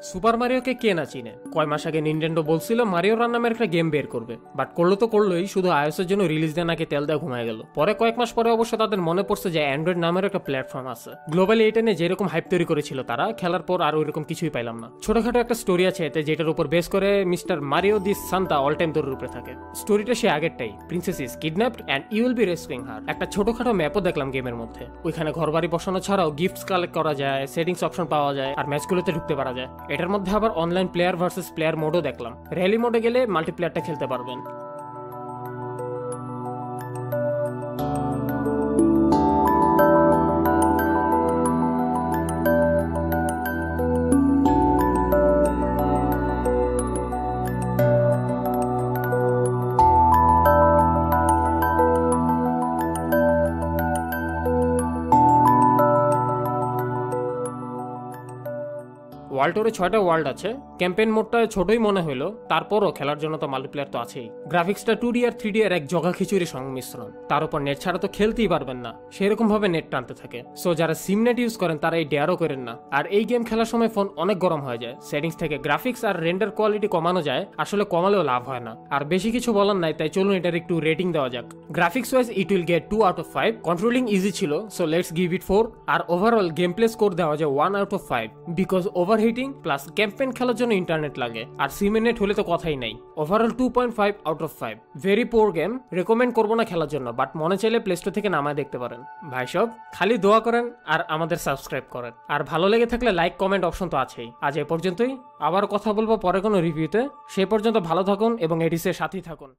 Super মারিওকে কে না চিনে। কয় মাস আগে নিনটেন্ডো বলছিল মারিও রান নামের একটা গেম বের করবে, বাট করলো তো করলোই, শুধু আইওএস এর জন্য রিলিজ দেয় নাকি তেল দেওয়া ঘুমায় গেল। পরে কয়েক মাস পরে অবশ্য তাদের মনে পড়ছে যে অ্যান্ড্রয়েড নামের একটা প্ল্যাটফর্ম আছে। গ্লোবালি এটা নিয়ে যেরকম হাইপ তৈরি করেছিল তারা, খেলার পর আর ওইরকম কিছুই পাইলাম না। ছোটখাটো একটা স্টোরি আছে এতে, যেটার উপর বেস করে mister Mario the Santa all time দৌড়ের উপরে থাকে। স্টোরিটা সে আগেরটাই, princess is kidnapped and you will be rescuing her. একটা ছোটখাটো ম্যাপও দেখলাম গেমের মধ্যে, ওইখানে ঘর বাড়ি বসানো ছাড়াও গিফটস কালেক্ট করা যায়, সেটিংস অপশন পাওয়া যায়, আর ম্যাচগুলোতে ঢুকতে পারা যায়। এটার মধ্যে আবার অনলাইন প্লেয়ার ভার্সেস প্লেয়ার মোডও দেখলাম। র্যালি মোডে গেলে মাল্টিপ্লেয়ারটা খেলতে পারবেন। ওয়ার্ল্ডে 6টা ওয়ার্ল্ড আছে। ক্যাম্পেইন মোডটা ছোটই মনে হলো, তারপরও খেলার জন্য তো মাল্টিপ্লেয়ার তো আছেই। গ্রাফিক্সটা 2D আর 3D এর এক জগা খিচুড়ি সংমিশ্রণ। তার উপর নেট ছাড়া তো খেলতেই পারবেন না, সেরকম ভাবে নেট টানতে থাকে। সো যারা সিম নেট ইউজ করেন তারা এই ডেয়ারও করেন না। আর এই গেম খেলার সময় ফোন অনেক গরম হয়ে যায়। সেটিংস থেকে গ্রাফিক্স আর রেন্ডার কোয়ালিটি কমানো যায়, আসলে কমালেও লাভ হয় না। আর বেশি কিছু বলার নাই, তাই চলুন এটার একটু রেটিং দেওয়া যাক। Graphics wise it will get 2 out of 5। Controlling easy ছিল, সো লেটস গিভ ইট 4। আর ওভারঅল গেম প্লে স্কোর দেওয়া যায় 1 out of 5, because overheating plus campaign খেলার জন্য ইন্টারনেট লাগে, আর সিমে নেট হলে তো কথাই নাই। Overall 2.5 out of 5। Very poor game, recommend করবো না খেলার জন্য, বাট মনে চাইলে প্লে স্টোর থেকে নামায় দেখতে পারেন। ভাই সব খালি দোয়া করেন আর আমাদের সাবস্ক্রাইব করেন, আর ভালো লেগে থাকলে লাইক কমেন্ট অপশন তো আছেই। আজ এ পর্যন্তই, আবার কথা বলবো পরে কোনো রিভিউতে। সে পর্যন্ত ভালো থাকুন এবং এডিসের সাথেই থাকুন।